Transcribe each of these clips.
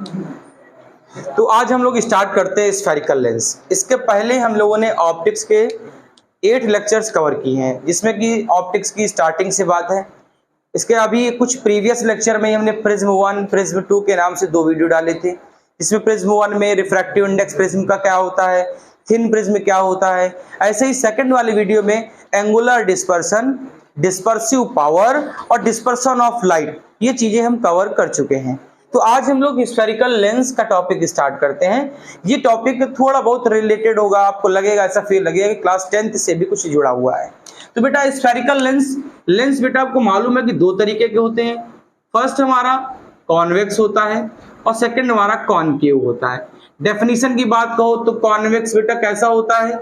तो आज हम लोग स्टार्ट करते हैं स्फेरिकल लेंस। इसके पहले हम लोगों ने ऑप्टिक्स के 8 लेक्चर्स कवर किए हैं, जिसमें कि ऑप्टिक्स की स्टार्टिंग से बात है। इसके अभी कुछ प्रीवियस लेक्चर में हमने प्रिज्म 1 प्रिज्म 2 के नाम से 2 वीडियो डाले थे, जिसमें प्रिज्म 1 में रिफ्रैक्टिव इंडेक्स प्रिज्म का क्या होता है, थिन प्रिज्म क्या होता है। ऐसे ही सेकंड वाली वीडियो में एंगुलर डिस्पर्सन, डिस्पर्सिव पावर और डिस्पर्सन ऑफ लाइट, ये चीजें हम कवर कर चुके हैं। तो आज हम लोग स्फेरिकल लेंस का टॉपिक स्टार्ट करते हैं। ये टॉपिक थोड़ा बहुत रिलेटेड होगा, आपको लगेगा, ऐसा फील लगेगा कि क्लास 10th से भी कुछ जुड़ा हुआ है। तो बेटा स्फेरिकल लेंस बेटा आपको मालूम है कि 2 तरीके के होते हैं। फर्स्ट हमारा कॉन्वेक्स होता है और सेकंड हमारा कॉनकेव होता है। डेफिनेशन की बात कहो तो कॉन्वेक्स बेटा कैसा होता है,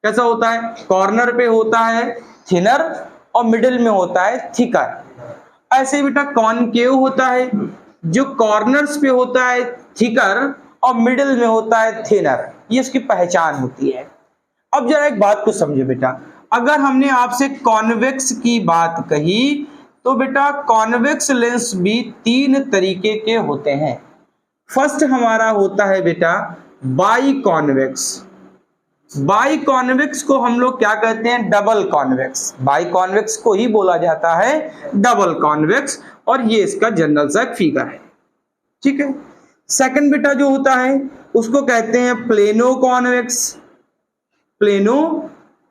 कैसा होता है, कॉर्नर पे होता है थिनर और मिडिल में होता है थिकर। ऐसे बेटा कॉनकेव होता है जो कॉर्नर्स पे होता है थिकर और मिडिल में होता है थिनर। ये इसकी पहचान होती है। अब जरा एक बात को समझो बेटा, अगर हमने आपसे कॉन्वेक्स की बात कही तो बेटा कॉन्वेक्स लेंस भी 3 तरीके के होते हैं। फर्स्ट हमारा होता है बेटा बाई कॉन्वेक्स। बाई कॉन्वेक्स को हम लोग क्या कहते हैं, डबल कॉन्वेक्स। बाई कॉन्वेक्स को ही बोला जाता है डबल कॉन्वेक्स, और ये इसका जनरल सा फिगर है, ठीक है। सेकंड बेटा जो होता है उसको कहते हैं प्लेनो कॉन्वेक्स। प्लेनो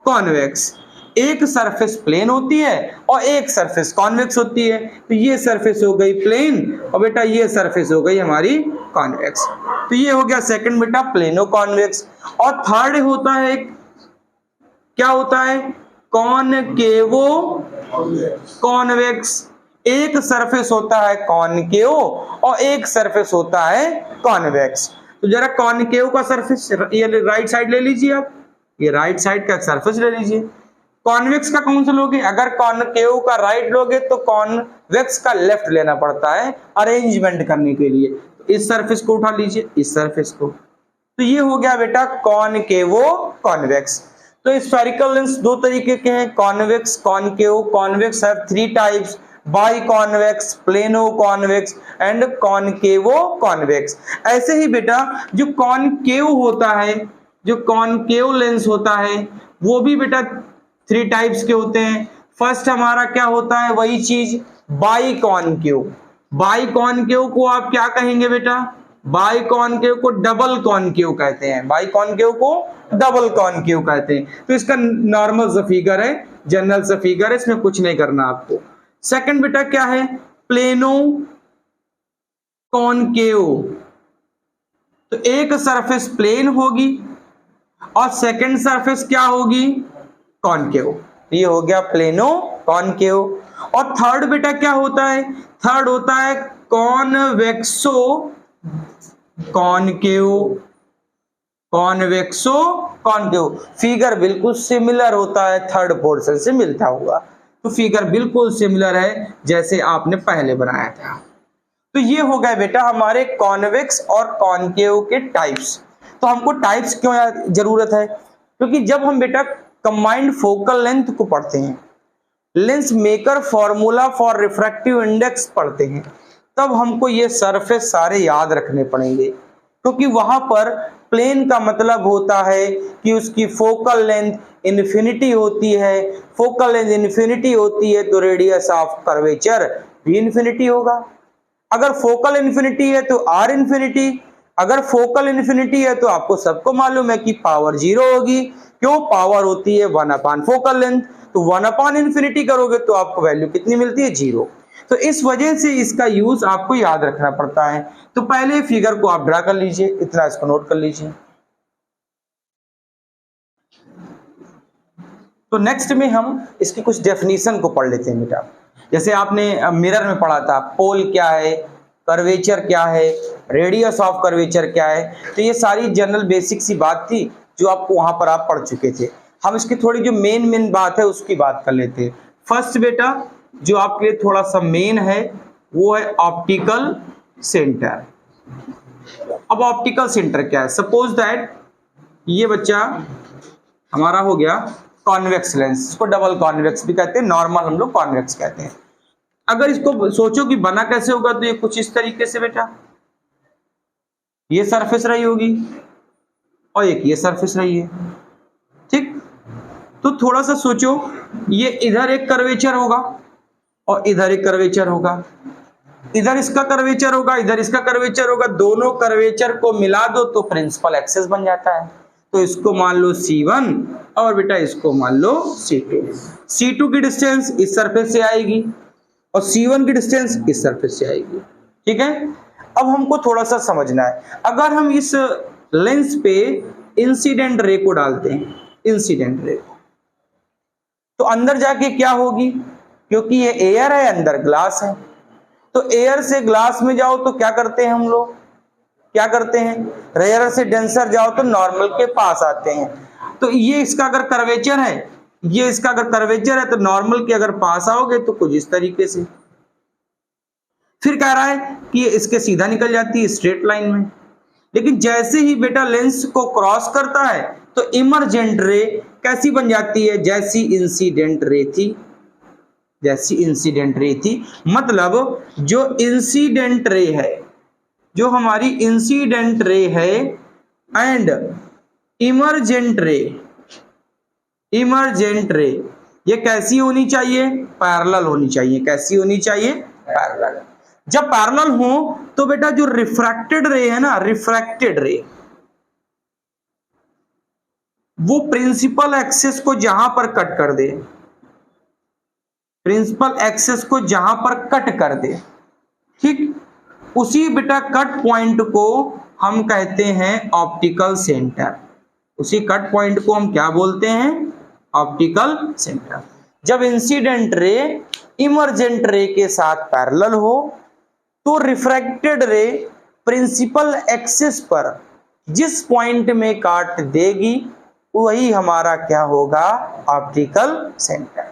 कॉन्वेक्स, एक सरफेस प्लेन होती है और एक सरफेस कॉन्वेक्स होती है। तो ये सरफेस हो गई प्लेन और बेटा ये सरफेस हो गई हमारी कॉन्वेक्स। तो ये हो गया सेकंड बेटा प्लेनो कॉन्वेक्स। और थर्ड होता है, क्या होता है, कॉनकेवो कॉन्वेक्स। एक सरफेस होता है कॉनकेव और एक सरफेस होता है कॉन्वेक्स। तो जरा कॉनकेव का सरफेस ये राइट साइड ले लीजिए, आप ये राइट साइड का सरफेस ले लीजिए। कॉन्वेक्स का कौन सा लोगे, अगर कॉनकेव का राइट लोगे तो कॉन्वेक्स का लेफ्ट लेना पड़ता है अरेंजमेंट करने के लिए। तो इस सरफेस को उठा लीजिए, इस सरफेस को। तो ये हो गया बेटा कॉनकेवो कॉन्वेक्स। तो स्फेरिकल लेंस 2 तरीके के हैं, convex concave. Convex have 3 types, by convex, plano convex and कॉनकेवो convex. ऐसे ही बेटा जो कॉनकेव होता है, जो कॉनकेव लेंस होता है वो भी बेटा 3 टाइप्स के होते हैं। फर्स्ट हमारा क्या होता है, वही चीज बाई कॉनकेव। बाई कॉनकेव को आप क्या कहेंगे बेटा, बाई कॉनकेव को डबल कॉनकेव कहते हैं। बाई कॉनकेव को डबल कॉनकेव कहते हैं। तो इसका नॉर्मल सा फिगर है, जनरल सा फिगर है, इसमें कुछ नहीं करना आपको। सेकंड बेटा क्या है, प्लेनो कॉनकेव। तो एक सरफेस प्लेन होगी और सेकंड सरफेस क्या होगी, कॉनकेव। ये हो गया प्लेनो कॉनकेव। और थर्ड बेटा क्या होता है, थर्ड होता है कॉन्वेक्सो कॉनकेव। कॉन्वेक्सो कॉनकेव फिगर बिल्कुल सिमिलर होता है, थर्ड पोर्शन से मिलता हुआ। तो फिगर बिल्कुल सिमिलर है जैसे आपने पहले बनाया था। तो ये हो गया बेटा हमारे कॉन्वेक्स और कॉनकेव के टाइप्स। तो हमको टाइप्स क्यों जरूरत है, क्योंकि जब हम बेटा कंबाइंड फोकल लेंथ को पढ़ते हैं, lens maker formula for refractive index पढ़ते हैं, तब हमको ये सरफेस सारे याद रखने पड़ेंगे। क्योंकि वहां पर प्लेन का मतलब होता है कि उसकी फोकल लेंथ इन्फिनिटी होती है। फोकल लेंथ इन्फिनिटी होती है तो रेडियस ऑफ कर्वेचर भी इन्फिनिटी होगा। अगर फोकल इन्फिनिटी है तो आर इन्फिनिटी, अगर फोकल इन्फिनिटी है तो आपको सबको मालूम है कि पावर 0 होगी। क्यों, पावर होती है 1 अपॉन फोकल लेंथ। तो 1 अपॉन इन्फिनिटी करोगे तो आपको वैल्यू कितनी मिलती है, 0। तो इस वजह से इसका यूज आपको याद रखना पड़ता है। तो पहले फिगर को आप ड्रा कर लीजिए, इतना इसको नोट कर लीजिए। तो नेक्स्ट में हम इसकी कुछ डेफिनेशन को पढ़ लेते हैं बेटा। जैसे आपने मिरर में पढ़ा था, पोल क्या है, कर्वेचर क्या है, रेडियस ऑफ कर्वेचर क्या है। तो ये सारी जनरल बेसिक सी बात थी जो आपको वहां पर आप पढ़ चुके थे। हम इसकी थोड़ी जो मेन बात है उसकी बात कर लेते हैं। फर्स्ट बेटा जो आपके लिए थोड़ा सा मेन है वो है ऑप्टिकल सेंटर। अब ऑप्टिकल सेंटर क्या है, सपोज दैट ये बच्चा हमारा हो गया कॉन्वेक्स लेंस, इसको डबल कॉन्वेक्स भी कहते हैं, नॉर्मल हम लोग कॉन्वेक्स कहते हैं। अगर इसको सोचो कि बना कैसे होगा तो ये कुछ इस तरीके से बेटा, ये सरफेस रही होगी और एक ये सरफेस रही है, ठीक। तो थोड़ा सा सोचो, ये इधर एक कर्वेचर होगा और इधर एक कर्वेचर होगा, इधर इसका कर्वेचर होगा, इधर इसका कर्वेचर होगा, दोनों कर्वेचर को मिला दो तो प्रिंसिपल एक्सिस बन जाता है। तो इसको मान लो C1 और बेटा इसको मान लो C2। C2 की डिस्टेंस इस सरफेस से आएगी और C1 की डिस्टेंस इस सरफेस से आएगी, ठीक है। अब हमको थोड़ा सा समझना है, अगर हम इस लेंस पे इंसिडेंट रे को डालते हैं, इंसिडेंट रे को, तो अंदर जाके क्या होगी, क्योंकि ये एयर है अंदर ग्लास है, तो एयर से ग्लास में जाओ तो क्या करते हैं हम लोग, क्या करते हैं, रेयर से डेंसर जाओ तो नॉर्मल के पास आते हैं। तो ये इसका अगर कर्वेचर है, ये इसका अगर कर्वेचर है तो नॉर्मल के अगर पास आओगे तो कुछ इस तरीके से। फिर कह रहा है कि ये इसके सीधा निकल जाती है स्ट्रेट लाइन में, लेकिन जैसे ही बेटा लेंस को क्रॉस करता है तो इमर्जेंट रे कैसी बन जाती है, जैसी इंसिडेंट रे थी, जैसी इंसिडेंट रे थी। मतलब जो इंसिडेंट रे है, जो हमारी इंसिडेंट रे है एंड इमर्जेंट रे, इमर्जेंट रे ये कैसी होनी चाहिए, पैरेलल होनी चाहिए। कैसी होनी चाहिए, पैरेलल। जब पैरेलल हो तो बेटा जो रिफ्रैक्टेड रे है ना, रिफ्रैक्टेड रे, वो प्रिंसिपल एक्सिस को जहां पर कट कर दे, प्रिंसिपल एक्सिस को जहां पर कट कर दे, ठीक, उसी बेटा कट पॉइंट को हम कहते हैं ऑप्टिकल सेंटर। उसी कट पॉइंट को हम क्या बोलते हैं, ऑप्टिकल सेंटर। जब इंसिडेंट रे इमर्जेंट रे के साथ पैरेलल हो तो रिफ्रैक्टेड रे प्रिंसिपल एक्सिस पर जिस पॉइंट में काट देगी वही हमारा क्या होगा, ऑप्टिकल सेंटर।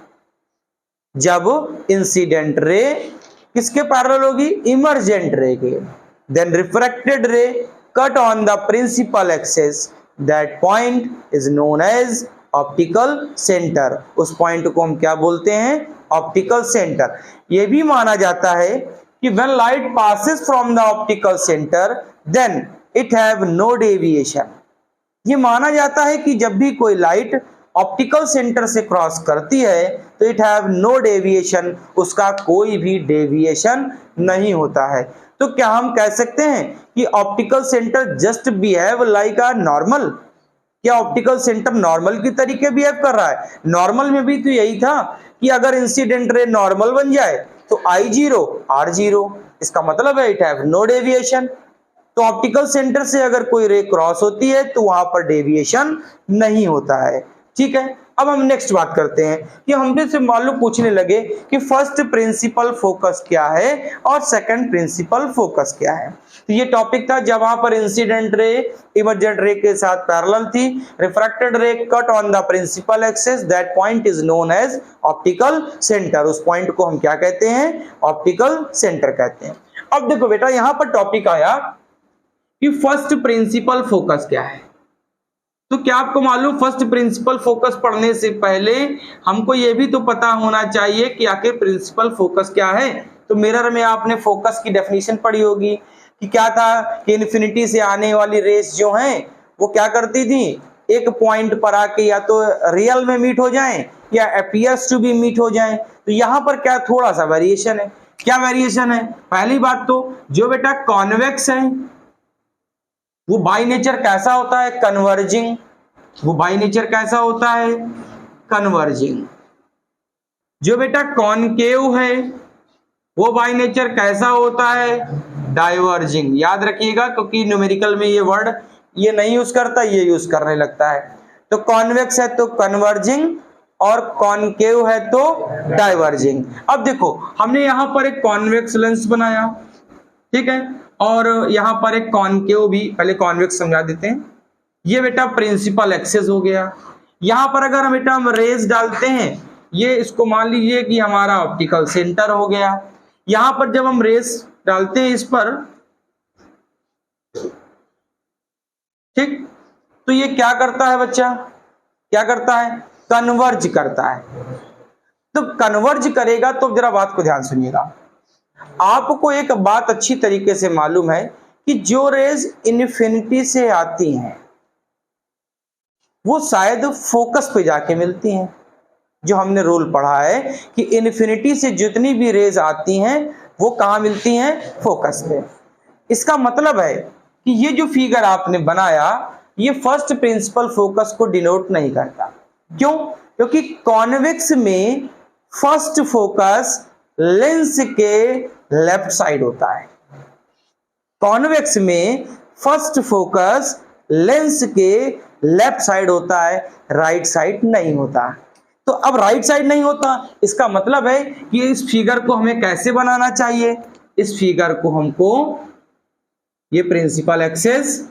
जब इंसिडेंट रे किसके पैरेलल होगी, इमर्जेंट रे के, then refracted ray cut on the principal axis, that point is known as optical centre. उस पॉइंट को हम क्या बोलते हैं, ऑप्टिकल सेंटर। यह भी माना जाता है कि when light passes from the optical center then it have no deviation। ये माना जाता है कि जब भी कोई लाइट ऑप्टिकल सेंटर से क्रॉस करती है तो इट हैव नो डेविएशन, उसका कोई भी डेविएशन नहीं होता है। तो क्या हम कह सकते हैं कि optical centre just behave like a normal? क्या ऑप्टिकल सेंटर नॉर्मल की तरीके बिहेव कर रहा है? नॉर्मल में भी तो यही था कि अगर इंसिडेंट रे नॉर्मल बन जाए तो I0 R0, इसका मतलब है इट हैव नो डेविएशन। तो ऑप्टिकल सेंटर से अगर कोई रे क्रॉस होती है तो वहां पर डेविएशन नहीं होता है, ठीक है। अब हम नेक्स्ट बात करते हैं कि हमसे से मालूम पूछने लगे कि फर्स्ट प्रिंसिपल फोकस क्या है और सेकंड प्रिंसिपल फोकस क्या है। तो ये टॉपिक था जब वहां पर इंसिडेंट रे इमर्जेंट रे के साथ पैरेलल थी, refracted ray cut on the principal axis, that point is known as optical centre. उस पॉइंट को हम क्या कहते हैं, ऑप्टिकल सेंटर कहते हैं। अब देखो बेटा यहां पर टॉपिक आया कि फर्स्ट प्रिंसिपल फोकस क्या है। तो क्या आपको मालूम, फर्स्ट प्रिंसिपल फोकस पढ़ने से पहले हमको यह भी तो पता होना चाहिए कि आखिर प्रिंसिपल फोकस क्या है। तो मिरर में आपने फोकस की डेफिनेशन पढ़ी होगी कि क्या था कि इन्फिनिटी से आने वाली रेस जो हैं वो क्या करती थी, एक पॉइंट पर आके या तो रियल में मीट हो जाएं या अपीयर्स टू बी मीट हो जाएं। तो यहाँ पर क्या थोड़ा सा वेरिएशन है। क्या वेरिएशन है? पहली बात तो जो बेटा कॉन्वेक्स है वो बाय नेचर कैसा होता है, कन्वर्जिंग। वो बाय नेचर कैसा होता है, कन्वर्जिंग। जो बेटा कॉनकेव है वो बाय नेचर कैसा होता है, डाइवर्जिंग। याद रखिएगा क्योंकि न्यूमेरिकल में ये वर्ड ये नहीं यूज करता, ये यूज करने लगता है। तो कॉन्वेक्स है तो कन्वर्जिंग और कॉनकेव है तो डाइवर्जिंग। अब देखो हमने यहां पर एक कॉन्वेक्स लेंस बनाया, ठीक है, और यहां पर एक कॉनकेव भी, पहले कॉन्वेक्स समझा देते हैं। ये बेटा प्रिंसिपल एक्सिस हो गया। यहां पर अगर हम बेटा हम रेज डालते हैं, ये इसको मान लीजिए कि हमारा ऑप्टिकल सेंटर हो गया। यहां पर जब हम रेस डालते हैं इस पर, ठीक, तो ये क्या करता है बच्चा, क्या करता है, कन्वर्ज करता है। तो कन्वर्ज करेगा तो जरा बात को ध्यान सुनिएगा। आपको एक बात अच्छी तरीके से मालूम है कि जो रेज इन्फिनिटी से आती हैं वो शायद फोकस पे जाके मिलती हैं। जो हमने रूल पढ़ा है कि इन्फिनिटी से जितनी भी रेज आती हैं वो कहाँ मिलती हैं? फोकस पे। इसका मतलब है कि ये जो फिगर आपने बनाया ये फर्स्ट प्रिंसिपल फोकस को डिनोट नहीं करता। क्यों? क्योंकि कॉन्वेक्स में फर्स्ट फोकस लेंस के लेफ्ट साइड होता है। कॉन्वेक्स में फर्स्ट फोकस लेंस के लेफ्ट साइड होता है, राइट साइड नहीं होता। तो अब राइट साइड नहीं होता, इसका मतलब है कि इस फिगर को हमें कैसे बनाना चाहिए? इस फिगर को हमको ये प्रिंसिपल एक्सेस,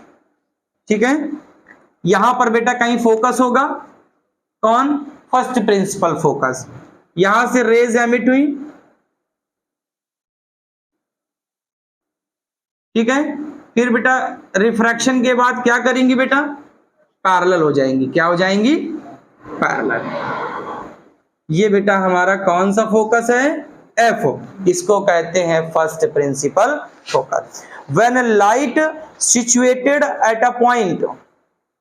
ठीक है, यहां पर बेटा कहीं फोकस होगा, कौन? First principal focus. यहां से रेज एमिट हुई, ठीक है, फिर बेटा रिफ्रैक्शन के बाद क्या करेंगी बेटा? पैरेलल हो जाएंगी। क्या हो जाएंगी? पैरेलल। ये बेटा हमारा कौन सा फोकस है? एफ। इसको कहते हैं first principal focus. When a light situated at a point,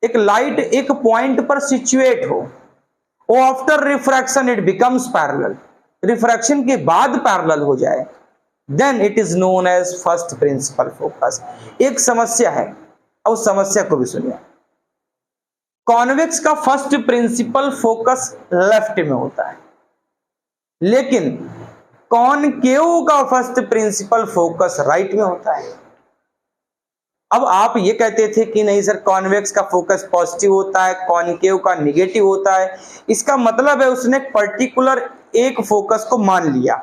एक लाइट एक पॉइंट पर सिचुएट हो, after refraction it becomes parallel, refraction के बाद पैरेलल हो जाए, then it is known as first principal focus. एक समस्या है, और उस समस्या को भी सुनिए। कॉन्वेक्स का फर्स्ट प्रिंसिपल फोकस लेफ्ट में होता है, लेकिन कॉनकेव का फर्स्ट प्रिंसिपल फोकस राइट में होता है। अब आप ये कहते थे कि नहीं सर कॉन्वेक्स का फोकस पॉजिटिव होता है, कॉनकेव का निगेटिव होता है। इसका मतलब है उसने पर्टिकुलर एक फोकस को मान लिया,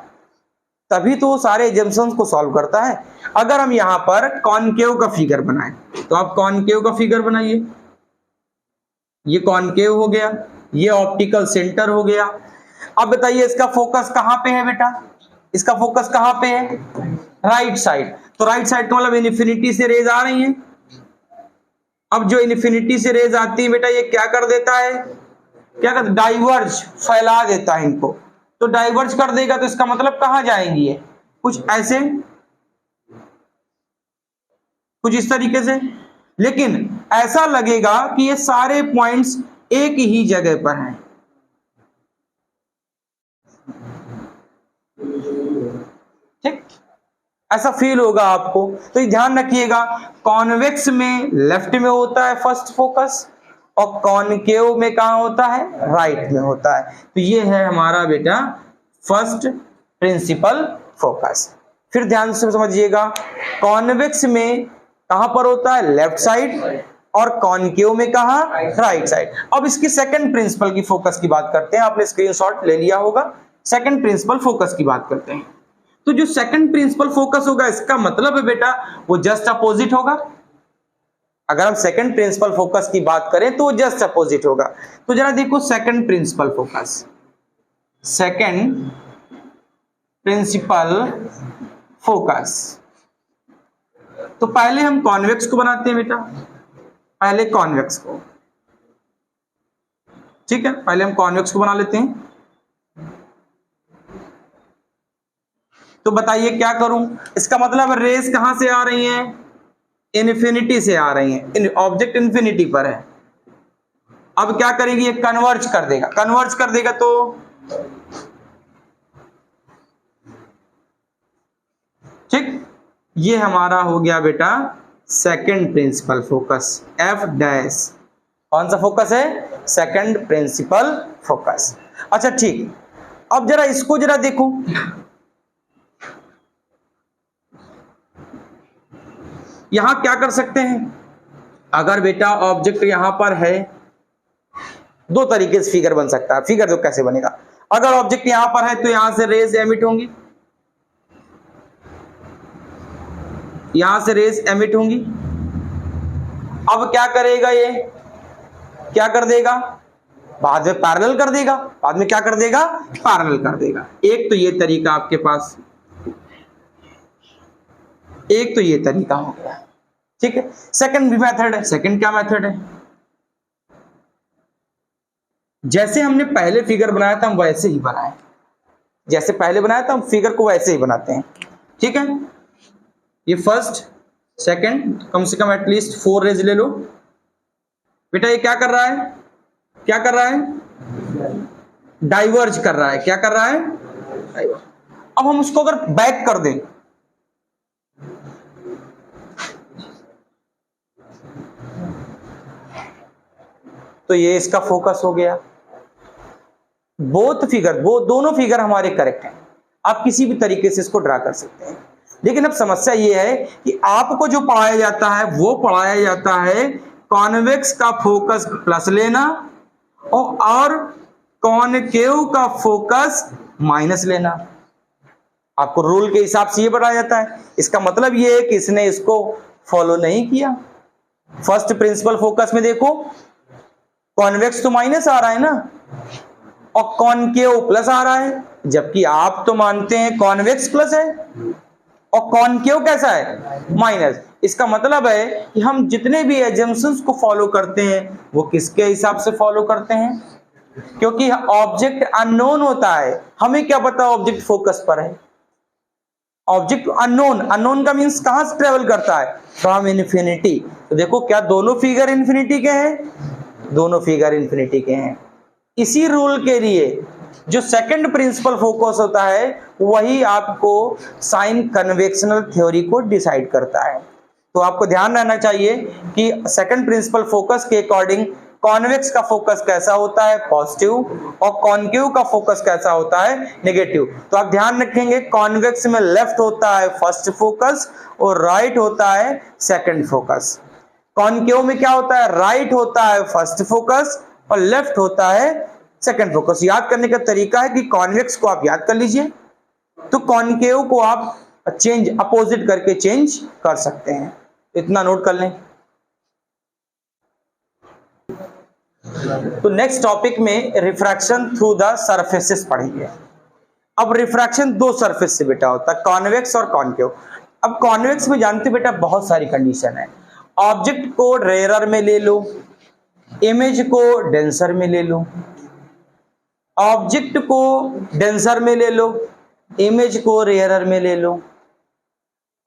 तभी तो सारे एजम्पशंस को सॉल्व करता है। अगर हम यहां पर कॉनकेव का फिगर बनाएं तो आप कॉनकेव का फिगर बनाइए। ये कॉनकेव हो गया, ये ऑप्टिकल सेंटर हो गया। अब बताइए इसका फोकस कहां पे है बेटा? इसका फोकस कहां पे है? Right side. तो राइट साइड का मतलब इन्फिनिटी से रेज आ रही हैं। अब जो इन्फिनिटी से रेज आती है बेटा ये क्या कर देता है? क्या कर? डाइवर्ज, फैला देता है इनको। तो डाइवर्ज कर देगा तो इसका मतलब कहां जाएंगी ये? कुछ ऐसे, कुछ इस तरीके से। लेकिन ऐसा लगेगा कि ये सारे पॉइंट्स एक ही जगह पर हैं। ठीक, ऐसा फील होगा आपको। तो ये ध्यान रखिएगा, कॉन्वेक्स में लेफ्ट में होता है फर्स्ट फोकस, और कॉनकेव में कहां होता है? राइट में होता है। तो ये है हमारा बेटा फर्स्ट प्रिंसिपल फोकस। फिर ध्यान से समझिएगा, कॉन्वेक्स में कहां पर होता है? लेफ्ट साइड, और कॉनकेव में कहां? Right side. अब इसकी सेकंड प्रिंसिपल की फोकस की बात करते हैं। आपने स्क्रीनशॉट ले लिया होगा। सेकंड प्रिंसिपल फोकस की बात करते हैं। तो जो सेकंड प्रिंसिपल फोकस होगा इसका मतलब है बेटा वो जस्ट अपोजिट होगा। अगर हम सेकंड प्रिंसिपल फोकस की बात करें तो वो जस्ट अपोजिट होगा। तो जरा देखो second principal focus, second principal focus. तो पहले हम कॉन्वेक्स को बनाते हैं बेटा, पहले कॉन्वेक्स को, ठीक है, पहले हम कॉन्वेक्स को बना लेते हैं। तो बताइए क्या करूं? इसका मतलब रेस कहां से आ रही हैं? इन्फिनिटी से आ रही हैं। ऑब्जेक्ट इन्फिनिटी पर है। अब क्या करेगी? ये कन्वर्ज कर देगा। कन्वर्ज कर देगा तो ठीक, ये हमारा हो गया बेटा second principal focus, F dash. कौन सा फोकस है? Second principal focus. अच्छा ठीक, अब जरा इसको जरा देखो। यहां क्या कर सकते हैं? अगर बेटा ऑब्जेक्ट यहां पर है, दो तरीके से फिगर बन सकता है। फिगर तो कैसे बनेगा? अगर ऑब्जेक्ट यहां पर है तो यहां से रेज एमिट होंगी, यहां से रेज एमिट होंगी। अब क्या करेगा? ये क्या कर देगा? बाद में पैरेलल कर देगा। बाद में क्या कर देगा? पैरेलल कर देगा। एक तो ये तरीका आपके पास, एक तो ये तरीका हो गया, ठीक है। सेकंड भी मेथड है। सेकंड क्या मेथड है? जैसे हमने पहले फिगर बनाया था हम वैसे ही बनाए, जैसे पहले बनाया था हम फिगर को वैसे ही बनाते हैं, ठीक है। ये फर्स्ट सेकंड, कम से कम एटलीस्ट 4 रेज ले लो। बेटा ये क्या कर रहा है, क्या कर रहा है, डाइवर्ज कर रहा है। क्या कर रहा है, डाइवर्ज। अब हम उसको अगर बैक कर दें, तो ये इसका फोकस हो गया। बोथ फिगर, वो दोनों फिगर हमारे करेक्ट हैं। आप किसी भी तरीके से इसको ड्रा कर सकते हैं। लेकिन अब समस्या ये है कि आपको जो पढ़ाया जाता है वो पढ़ाया जाता है कॉन्वेक्स का फोकस प्लस लेना और कॉनकेव का फोकस माइनस लेना। आपको रूल के हिसाब से ये बताया जाता है। इसका मतलब ये है कि इसने इसको फॉलो नहीं किया। फर्स्ट प्रिंसिपल फोकस में देखो, कॉन्वेक्स तो माइनस आ रहा है ना, और कॉनकेव प्लस आ रहा है, जबकि आप तो मानते हैं कॉन्वेक्स प्लस है और कॉनकेव कैसा है, माइनस। इसका मतलब है कि हम जितने भी एजम्पशंस को फॉलो करते हैं वो किसके हिसाब से फॉलो करते हैं, क्योंकि ऑब्जेक्ट अननोन होता है। हमें क्या पता ऑब्जेक्ट फोकस पर है, ऑब्जेक्ट अननोन, अननोन का मींस कहां से ट्रेवल करता है, फ्रॉम इन्फिनिटी। तो देखो क्या दोनों फिगर इन्फिनिटी के हैं, दोनों फिगर इन्फिनिटी के हैं। इसी रूल के लिए जो सेकंड प्रिंसिपल फोकस होता है वही आपको साइन कन्वेक्शनल थ्योरी को डिसाइड करता है। तो आपको ध्यान रहना चाहिए कि सेकंड प्रिंसिपल फोकस के अकॉर्डिंग कॉन्वेक्स का फोकस कैसा होता है, पॉजिटिव, और कॉनकेव का फोकस कैसा होता है, नेगेटिव। तो आप ध्यान रखेंगे कॉन्वेक्स में लेफ्ट होता है फर्स्ट फोकस और राइट होता है सेकंड फोकस। कॉनकेव में क्या होता है, राइट होता है फर्स्ट फोकस और लेफ्ट होता है सेकंड फोकस। याद करने का तरीका है कि कॉन्वेक्स को आप याद कर लीजिए, तो कॉनकेव को आप चेंज अपोजिट करके चेंज कर सकते हैं। इतना नोट कर लें। तो नेक्स्ट टॉपिक में रिफ्रैक्शन थ्रू द सरफेसेस पढ़ेंगे। अब रिफ्रैक्शन दो सरफेस से बेटा होता है, कॉन्वेक्स और कॉनकेव। अब कॉन्वेक्स में जानते बेटा बहुत सारी कंडीशन है। ऑब्जेक्ट को रेयरर में ले लो, इमेज को डेंसर में ले लो, ऑब्जेक्ट को डेंसर में ले लो, इमेज को रेयरर में ले लो,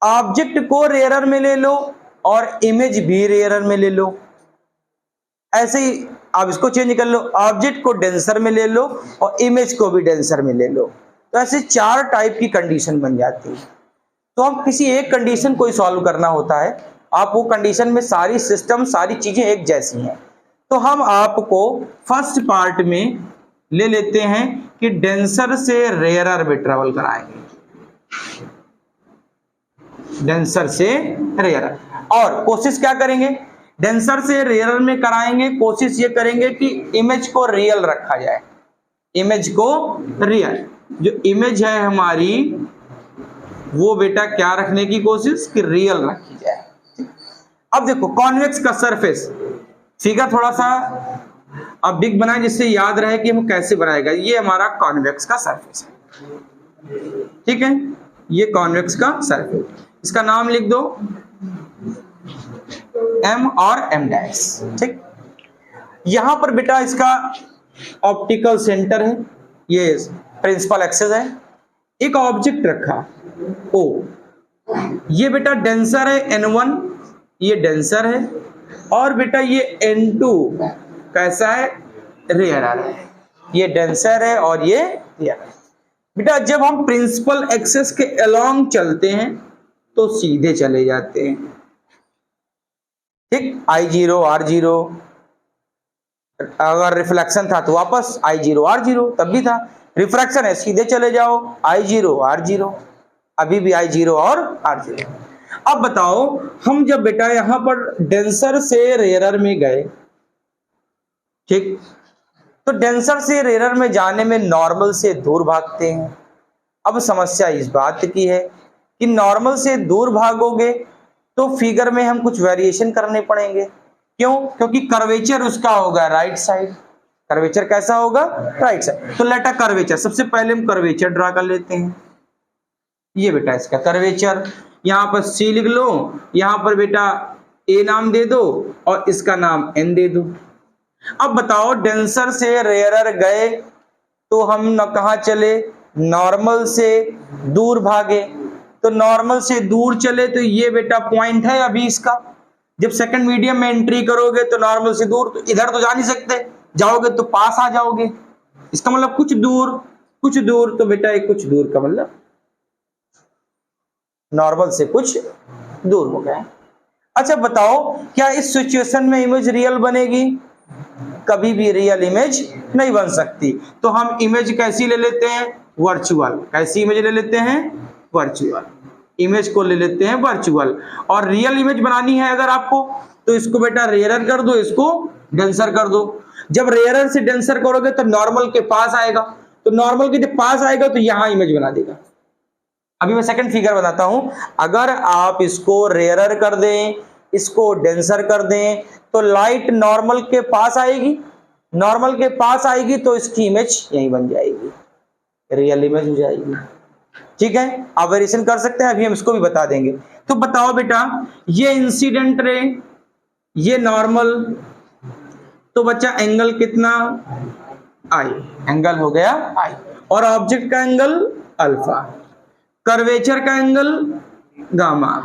ऑब्जेक्ट को रेयरर में ले लो और इमेज भी रेयरर में ले लो। ऐसे ही आप इसको चेंज कर लो, ऑब्जेक्ट को डेंसर में ले लो और इमेज को भी डेंसर में ले लो। तो ऐसे 4 टाइप की कंडीशन बन जाती है। तो हम किसी एक कंडीशन को ही सॉल्व करना होता है। आप वो कंडीशन में सारी सिस्टम, सारी चीजें एक जैसी हैं। तो हम आपको फर्स्ट पार्ट में ले लेते हैं कि डेंसर से रेयरर में ट्रेवल कराएंगे, डेंसर से रेयरर। और कोशिश क्या करेंगे, डेंसर से रेयरर में कराएंगे, कोशिश ये करेंगे कि इमेज को रियल रखा जाए, इमेज को रियल। जो इमेज है हमारी वो बेटा क्या रखने की कोशिश कि रियल रखी जाए। अब देखो कॉन्वेक्स का सरफेस, फिगर थोड़ा सा अब बिग बनाए जिससे याद रहे कि हम कैसे बनाएगा। ये हमारा कॉन्वेक्स का सरफेस है, ठीक है, ये कॉन्वेक्स का सरफेस। इसका नाम लिख दो M और M डैश, ठीक। यहां पर बेटा इसका ऑप्टिकल सेंटर है, ये प्रिंसिपल एक्सिस है। एक ऑब्जेक्ट रखा O, ये बेटा डेंसर है N1, ये डेंसर है, और बेटा ये N2 कैसा है, रेयरर है। ये डेंसर है और ये रेयरर। बेटा जब हम प्रिंसिपल एक्सिस के अलोंग चलते हैं तो सीधे चले जाते हैं, ठीक। I0 R0, अगर रिफ्लेक्शन था तो वापस I0 R0, तब भी था। रिफ्रैक्शन है सीधे चले जाओ, I0 R0, अभी भी I0 और R0। अब बताओ हम जब बेटा यहां पर डेंसर से रेयरर में गए, ठीक, तो डेंसर से रेयरर में जाने में नॉर्मल से दूर भागते हैं। अब समस्या इस बात की है कि नॉर्मल से दूर भागोगे तो फिगर में हम कुछ वेरिएशन करने पड़ेंगे। क्यों? क्योंकि कर्वेचर उसका होगा राइट साइड। कर्वेचर कैसा होगा? Right side. तो लेट अ कर्वेचर, सबसे पहले हम कर्वेचर ड्रा कर लेते हैं। ये बेटा इसका कर्वेचर, यहां पर C लिख लो, यहां पर बेटा A नाम दे दो और इसका नाम N दे दो। अब बताओ डेंसर से रेयरर गए तो हम न कहां चले, नॉर्मल से दूर भागे, तो नॉर्मल से दूर चले तो ये बेटा पॉइंट है अभी इसका। जब सेकंड मीडियम में एंट्री करोगे तो नॉर्मल से दूर, तो इधर तो जा नहीं सकते, जाओगे तो पास आ जाओगे, इसका मतलब कुछ दूर, तो बेटा एक कुछ दूर का मतलब नॉर्मल से कुछ दूर हो गया। अच्छा बताओ, क्या इस सिचुएशन में इमेज रियल बनेगी? कभी भी रियल इमेज नहीं बन सकती। तो हम इमेज कैसी ले लेते हैं? वर्चुअल। कैसी इमेज ले लेते हैं? वर्चुअल। इमेज को ले लेते हैं वर्चुअल। और रियल इमेज बनानी है अगर आपको, तो इसको बेटा रेयरर कर दो, इसको डेंसर कर दो। जब रेयरर से डेंसर करोगे तो नॉर्मल के पास आएगा, तो नॉर्मल के जब पास आएगा तो यहां इमेज बना देगा। अभी मैं सेकंड फिगर बनाता हूं। अगर आप इसको रेयरर कर दें, इसको डेंसर कर दें, तो लाइट नॉर्मल के पास आएगी, नॉर्मल के पास आएगी तो इसकी इमेज यहीं बन जाएगी, रियल इमेज हो जाएगी। ठीक है, आप वेरिएशन कर सकते हैं, अभी हम इसको भी बता देंगे। तो बताओ बेटा, ये इंसिडेंट रे, ये नॉर्मल, तो बच्चा एंगल कितना? आई, एंगल हो गया आई। और ऑब्जेक्ट का एंगल अल्फा, कर्वेचर का एंगल गामा।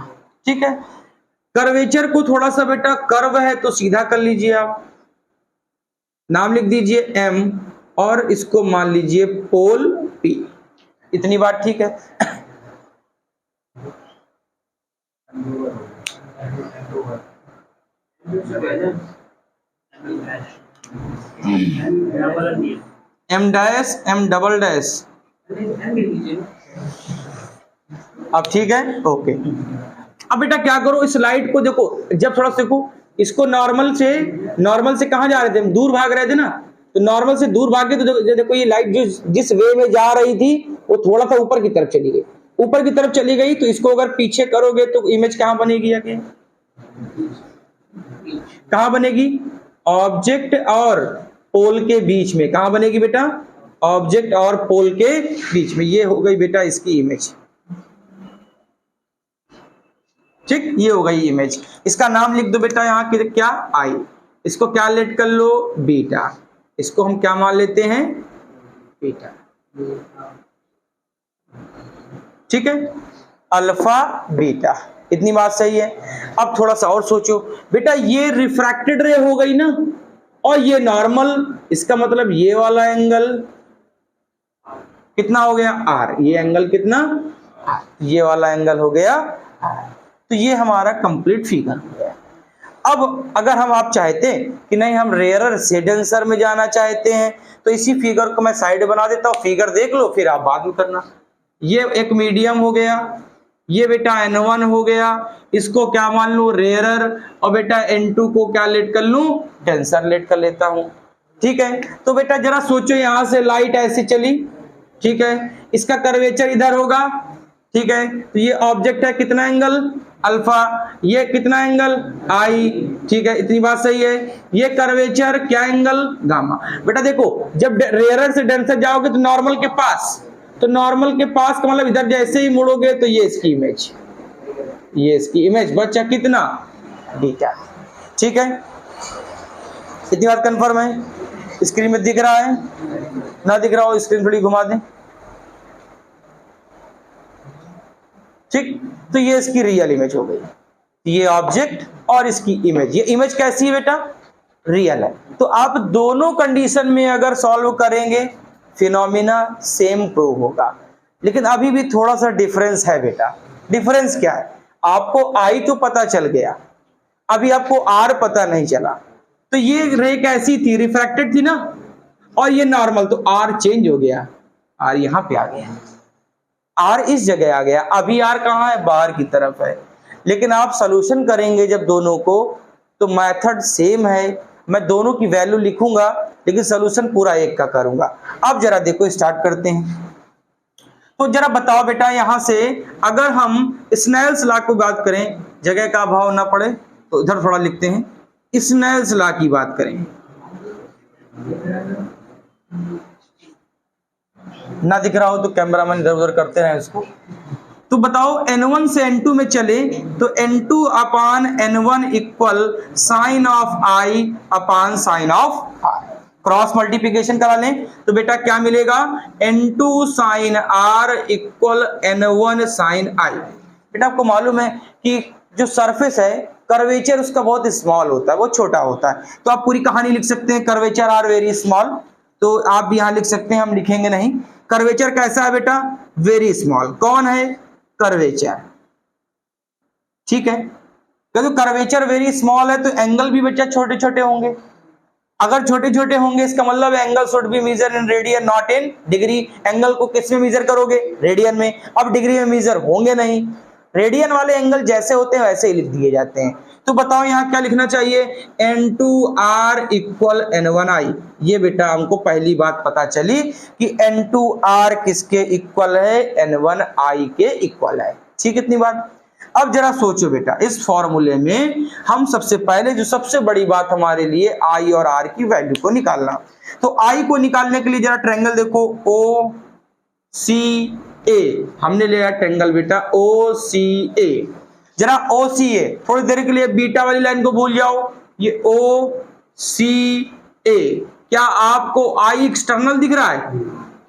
ठीक है, कर्वेचर को थोड़ा सा बेटा कर्व है तो सीधा कर लीजिए, आप नाम लिख दीजिए एम, और इसको मान लीजिए पोल पी। इतनी बात ठीक है? M dash, M double dash, अब ठीक है, ओके। अब बेटा क्या करो, इस लाइट को देखो, जब थोड़ा सा देखो, इसको नॉर्मल से कहां जा रहे थे हम? दूर भाग रहे थे ना, तो नॉर्मल से दूर भागे तो देखो ये लाइट जिस वे में जा रही थी वो थोड़ा सा ऊपर की तरफ चली गई, ऊपर की तरफ चली गई, तो इसको अगर पीछे करोगे तो इमेज कहां बनेगी? आगे कहां बनेगी? ऑब्जेक्ट और पोल के बीच में। कहां बनेगी बेटा? ऑब्जेक्ट और पोल के बीच में। ये हो गई बेटा इसकी इमेज। ठीक, ये हो गई इमेज। इसका नाम लिख दो बेटा यहाँ के क्या? आई। इसको क्या लेट कर लो? बीटा। इसको हम क्या मान लेते हैं? बीटा। ठीक है, अल्फा बीटा। इतनी बात सही है। अब थोड़ा सा और सोचो बेटा, ये रिफ्रैक्टेड रे हो गई ना, और ये नॉर्मल, इसका मतलब ये वाला एंगल कितना हो गया? आर। ये एंगल कितना? आर। ये वाला एंगल हो गया आर। तो ये हमारा कंप्लीट फिगर हो गया। अब अगर आप चाहते हैं कि नहीं हम रेयरर से डेंसर में जाना चाहते हैं, तो इसी फिगर को मैं साइड बना देता हूं, फिगर देख लो, फिर आप बाद में करना। ये एक मीडियम हो गया, ये बेटा N1 हो गया, इसको क्या मान लूं? रेयरर, और बेटा N2 को क्या लेट कर लूं? डेंसर लेट कर लेता हूं। ठीक है, तो बेटा जरा सोचो, यहां से लाइट ऐसे चली, ठीक है, इसका कर्वेचर इधर होगा, ठीक है, तो ये ऑब्जेक्ट है, कितना एंगल? अल्फा। ये कितना एंगल? आई। ठीक है, इतनी बात सही है। ये कर्वेचर क्या एंगल? गामा। बेटा देखो, जब रेयरर से डेंसर जाओगे तो नॉर्मल के पास, तो नॉर्मल के पास का मतलब इधर जैसे ही मुड़ोगे तो ये इसकी इमेज, ये इसकी इमेज बच्चा कितना? बीटा। ठीक है, इतनी बात कंफर्म है? स्क्रीन में दिख रहा है? ना दिख रहा हो स्क्रीन थोड़ी घुमा दें। ठीक, तो ये इसकी रियल इमेज हो गई, ये ऑब्जेक्ट और इसकी इमेज। ये इमेज कैसी है बेटा? रियल है। तो आप दोनों कंडीशन में अगर सॉल्व करेंगे फिनोमिना सेम प्रूव होगा। लेकिन अभी भी थोड़ा सा डिफरेंस है बेटा। डिफरेंस क्या है? आपको आई तो पता चल गया, अभी आपको आर पता नहीं चला। तो ये रे कैसी थी? रिफ्रैक्टेड थी ना, और ये नॉर्मल, तो आर चेंज हो गया, आर यहां पे आ गया, आर इस जगह आ गया। अभी आर कहां है? बाहर की तरफ है। लेकिन आप सॉल्यूशन करेंगे जब दोनों को, तो मेथड सेम है। मैं दोनों की वैल्यू लिखूंगा, लेकिन सॉल्यूशन पूरा एक का करूंगा। अब जरा देखो, स्टार्ट करते हैं। तो जरा बताओ बेटा, यहां से अगर हम स्नेल्स लॉ की बात करें, जगह का अभाव ना पड़े तो इधर थोड़ा लिखते हैं, स्नेल्स लॉ की बात करें, ना दिख रहा हो तो कैमरामैन इधर उधर करते रहे इसको। तो बताओ, N1 से N2 में चले तो N2 upon N1 equal sine of I upon sine of R। Cross multiplication करा लें तो बेटा क्या मिलेगा, n2 sin r equal n1 sin i। बेटा आपको मालूम है कि जो सरफेस है कर्वेचर उसका बहुत स्मॉल होता है, बहुत छोटा होता है, तो आप पूरी कहानी लिख सकते हैं कर्वेचर आर वेरी स्मॉल, तो आप भी यहां लिख सकते हैं, हम लिखेंगे नहीं। कर्वेचर कैसा है बेटा, वेरी स्मॉल। कौन है, कर्वेचर, ठीक है। तो कर्वेचर वेरी स्मॉल है तो एंगल भी बच्चा छोटे छोटे होंगे। अगर छोटे छोटे होंगे इसका मतलब angle should be measure in radian not in degree. Angle को किस में मेजर करोगे, रेडियन में। अब डिग्री में मेजर होंगे नहीं, रेडियन वाले एंगल जैसे होते हैं वैसे ही लिख दिए जाते हैं। तो बताओ यहाँ क्या लिखना चाहिए, n2r इक्वल n1i। ये बेटा हमको पहली बात पता चली कि n2r किसके इक्वल है, n1i के इक्वल है। ठीक, इतनी बात। अब जरा सोचो बेटा, इस फॉर्मूले में हम सबसे पहले जो सबसे बड़ी बात हमारे लिए i और r की वैल्यू को निकालना। तो i को निकालने के लिए जरा ट्रायंगल देखो, ओ सी ए, हमने लिया ट्रायंगल बेटा ओ सी ए। जरा ओ सी ए, थोड़ी देर के लिए बीटा वाली लाइन को भूल जाओ, ये ओ सी ए। क्या आपको i एक्सटर्नल दिख रहा है,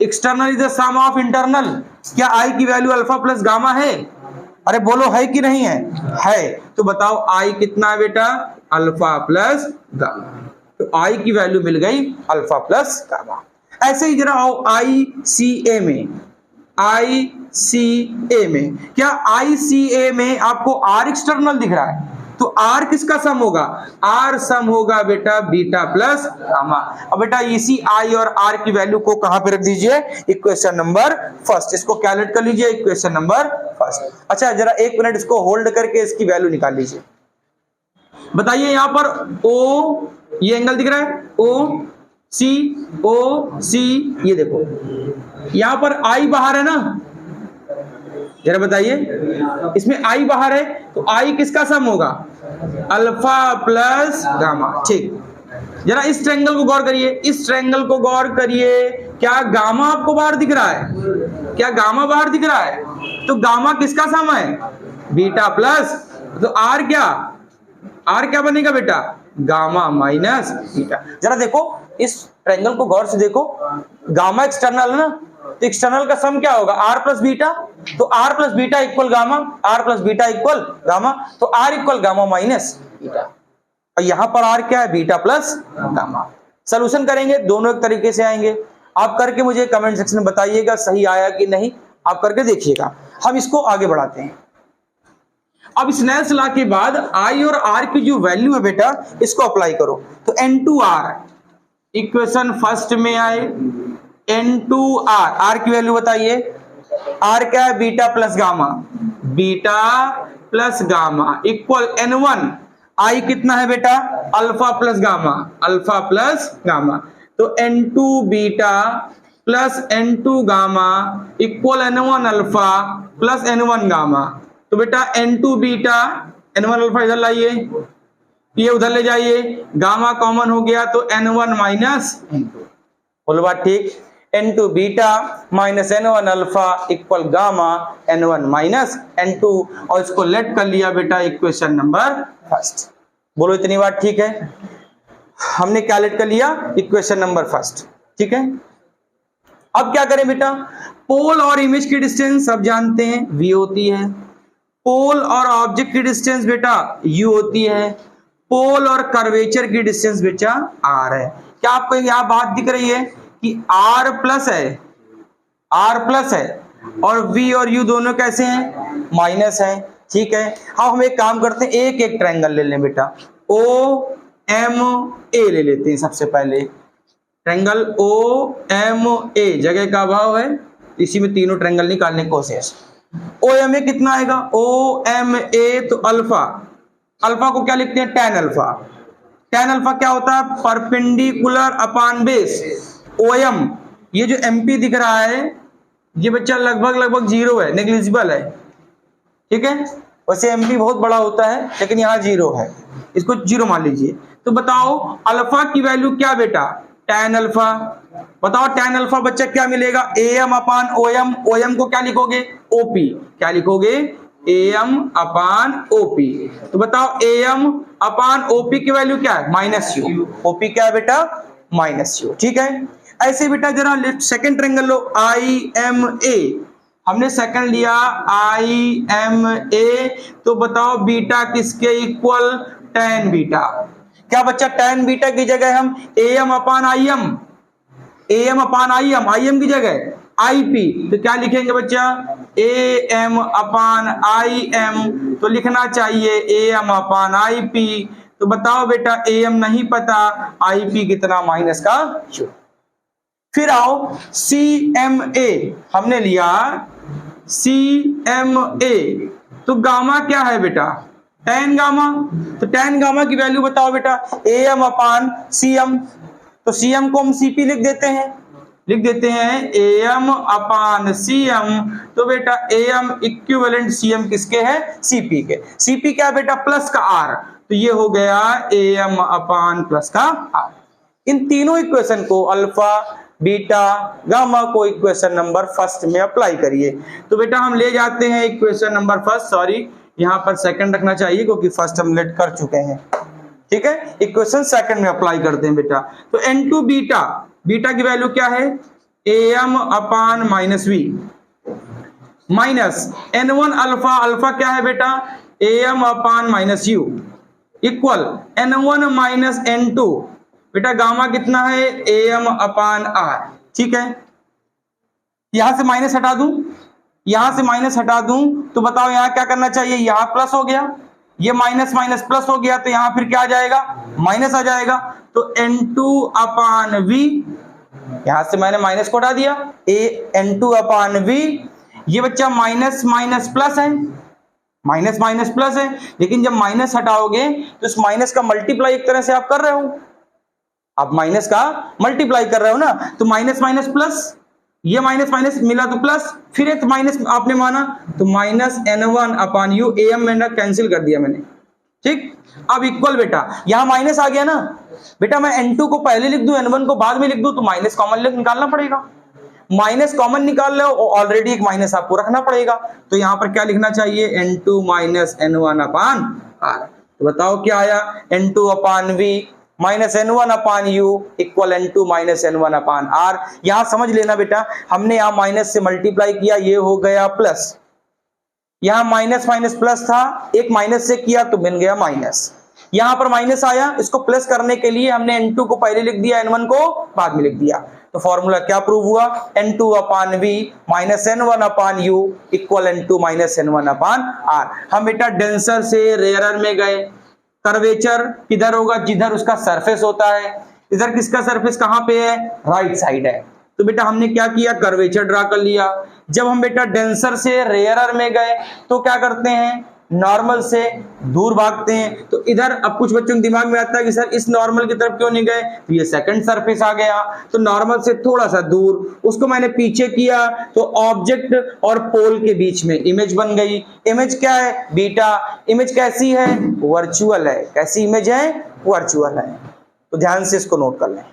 external is the sum of internal. क्या i की वैल्यू अल्फा प्लस गामा है, अरे बोलो है कि नहीं है, है। तो बताओ i कितना है बेटा, अल्फा प्लस गामा। तो i की वैल्यू मिल गई अल्फा प्लस गामा। ऐसे ही जरा आओ ICA में, ICA में क्या ICA में आपको r एक्सटर्नल दिख रहा है, तो r किसका सम होगा, r सम होगा बेटा बीटा प्लस गामा। अब बेटा इसी i और r की वैल्यू को कहां पे रख दीजिए, इक्वेशन नंबर फर्स्ट। इसको कैलकुलेट कर लीजिए, इक्वेशन नंबर फर्स्ट। अच्छा जरा एक मिनट इसको होल्ड करके इसकी वैल्यू निकाल लीजिए। बताइए यहां पर o, ये एंगल दिख रहा है o C, ये देखो यहां पर i बाहर है ना, जरा बताइए इसमें i बाहर है तो i किसका सम होगा, अल्फा प्लस गामा। ठीक, जरा इस ट्रायंगल को गौर करिए, इस ट्रायंगल को गौर करिए। क्या गामा आपको बाहर दिख रहा है, क्या गामा बाहर दिख रहा है, तो गामा किसका सम है, बीटा प्लस, तो r क्या बनेगा बेटा, गामा माइनस बीटा। जरा देखो इस ट्रायंगल को गौर से देखो, गामा एक्सटर्नल है ना, तो एक्सटर्नल का सम क्या होगा, r प्लस बीटा। तो r plus beta equal gamma, r plus beta equal gamma, तो r equal gamma minus beta. और यहां पर r क्या है, बीटा प्लस गामा। सोल्यूशन करेंगे, दोनों एक तरीके से आएंगे। आप करके मुझे कमेंट सेक्शन में बताइएगा सही आया कि नहीं, आप करके देखिएगा। हम इसको आगे बढ़ाते हैं। अब स्नेल्स लॉ के बाद i और r की जो वैल्यू है बेटा इसको अप्लाई करो। तो n2r इक्वेशन फर्स्ट में आए, n2r, r की वैल्यू बताइए, r क्या है, beta plus gamma, beta plus gamma equal n1, i कितना है बेटा, alpha plus gamma, alpha plus gamma. तो n2 beta plus n2 gamma equal n1 alpha plus n1 gamma. तो बेटा n2 बीटा, n1 अल्फा इधर लाइए, ये उधर ले जाइए, गामा कॉमन हो गया तो n1 माइनस n2। बोलो बात ठीक, n2 beta minus n1 alpha equal gamma n1 minus n2, और इसको लेट कर लिया बेटा इक्वेशन नंबर फर्स्ट। बोलो इतनी बात ठीक है, हमने क्या लेट कर लिया, इक्वेशन नंबर फर्स्ट। ठीक है, अब क्या करें बेटा, पोल और इमेज की डिस्टेंस सब जानते हैं v होती है, पोल और ऑब्जेक्ट की डिस्टेंस बेटा u होती है, पोल और कर्वेचर की डिस्टेंस बेटा r है। क्या आपको यहां बात दिख रही है कि r प्लस है और v और u दोनों कैसे हैं, माइनस हैं। ठीक है, हम एक काम करते हैं, एक एक ट्रायंगल ले लें बेटा, OMA ले लेते हैं। सबसे पहले ट्रायंगल OMA, जगह का अभाव है, इसी में तीनों ट्रायंगल निकालने की कोशिश। OMA कितना आएगा, OMA तो अल्फा को क्या लिखते हैं, tan अल्फा। tan अल्फा क्या होता है, परपेंडिकुलर अपॉन बेस। OM, ये जो MP दिख रहा है ये बच्चा लगभग 0 है, नेग्लिजिबल है। ठीक है, वैसे MP बहुत बड़ा होता है लेकिन यहाँ 0 है, इसको 0 मान लीजिए। तो बताओ अल्फा की वैल्यू क्या बेटा, tan अल्फा। बताओ tan अल्फा बच्चा क्या मिलेगा, AM अपान OM। OM को क्या लिखोगे, OP। क्या लिखोगे, AM अपान OP। तो बताओ AM अपान OP की वैल्यू क्या है, -u। OP क्या है बेटा, माइनस यू। ठीक है, ऐसे बेटा जरा लेफ्ट सेकंड ट्रायंगल लो, IMA, हमने सेकंड लिया IMA, तो बताओ बीटा किसके इक्वल, tan बीटा। क्या बच्चा, tan बीटा की जगह हम AM अपान IM की जगह IP, तो क्या लिखेंगे बच्चा, AM अपान IM, तो लिखना चाहिए AM अपान IP। तो बताओ बेटा AM नहीं पता, IP कितना, माइनस का Q। फिर आओ CMA, हमने लिया CMA, तो गामा क्या है बेटा, tan गामा, तो tan गामा की वैल्यू बताओ बेटा, AM अपान CM, तो CM को हम CP लिख देते हैं AM अपान CM, तो बेटा AM इक्विवेलेंट CM किसके है, CP के। CP क्या बेटा, प्लस का R, तो ये हो गया AM अपान प्लस का R। इन तीनों इक्वेशन को, अल्फा बीटा गामा को इक्वेशन नंबर फर्स्ट में अप्लाई करिए। तो बेटा हम ले जाते हैं इक्वेशन नंबर फर्स्ट, सॉरी यहाँ पर सेकंड रखना चाहिए क्योंकि फर्स्ट हम लेट कर चुके हैं। ठीक है, इक्वेशन सेकंड में अप्लाई करते हैं बेटा। तो N2 बीटा, बीटा की वैल्यू क्या है, AM upon minus V, minus N1 alpha, alpha क्या है बेटा, AM upon minus U, equal N1 minus N2, बेटा गामा कितना है, AM अपान R। ठीक है, यहां से माइनस हटा दूं, तो बताओ यहां क्या करना चाहिए, यहां प्लस हो गया, ये माइनस माइनस प्लस हो गया, तो यहां फिर क्या आ जाएगा, माइनस आ जाएगा। तो N2 अपान V, यहां से मैंने माइनस को हटा दिया, N2 अपान V, ये बच्चा माइनस माइनस प्लस है, माइनस माइनस प्लस है, लेकिन जब माइनस हटाओगे तो इस माइनस का मल्टीप्लाई एक तरह से आप कर रहे हो, आप माइनस का मल्टीप्लाई कर रहे हो ना, तो माइनस माइनस प्लस, ये माइनस माइनस मिला तो प्लस, फिर एक माइनस आपने माना, तो minus N1 upon U, AM मैंने कैंसिल कर दिया मैंने। ठीक, अब इक्वल बेटा यहां माइनस आ गया ना बेटा, मैं N2 को पहले लिख दूं, N1 को बाद में लिख दूं, तो माइनस कॉमन निकालना पड़ेगा, माइनस कॉमन निकाल लो, ऑलरेडी एक माइनस आपको रखना पड़ेगा, तो यहां पर क्या लिखना चाहिए, N2 माइनस N1 अपान R। तो बताओ क्या आया, N2 अपान V माइनस N1 अपान U equal N2 minus N1 अपान R। यहां समझ लेना बेटा, हमने यहां माइनस से मल्टीप्लाई किया, ये हो गया प्लस, यहां माइनस माइनस प्लस था, एक माइनस से किया तो बन गया माइनस, यहां पर माइनस आया, इसको प्लस करने के लिए हमने N2 को पहले लिख दिया, N1 को बाद में लिख दिया, तो फॉर्मूला क्या प्रूव हुआ, N2 अपान V माइनस N1 अपान U equal N2 minus N1 अपान R। हम बेटा डेंसर से रेयरर में गए, कर्वेचर किधर होगा, जिधर उसका सरफेस होता है, इधर किसका सरफेस कहां पे है, राइट साइड है, तो बेटा हमने क्या किया, कर्वेचर ड्रा कर लिया। जब हम बेटा डेंसर से रेयरर में गए तो क्या करते हैं, नॉर्मल से दूर भागते हैं, तो इधर अब कुछ बच्चों के दिमाग में आता है कि सर इस नॉर्मल की तरफ क्यों नहीं गए, तो ये सेकंड सरफेस आ गया, तो नॉर्मल से थोड़ा सा दूर, उसको मैंने पीछे किया, तो ऑब्जेक्ट और पोल के बीच में इमेज बन गई। इमेज क्या है, बीटा, इमेज कैसी है, वर्चुअल है, कैसी इमेज है, वर्चुअल है, तो ध्यान से इसको नोट कर लें।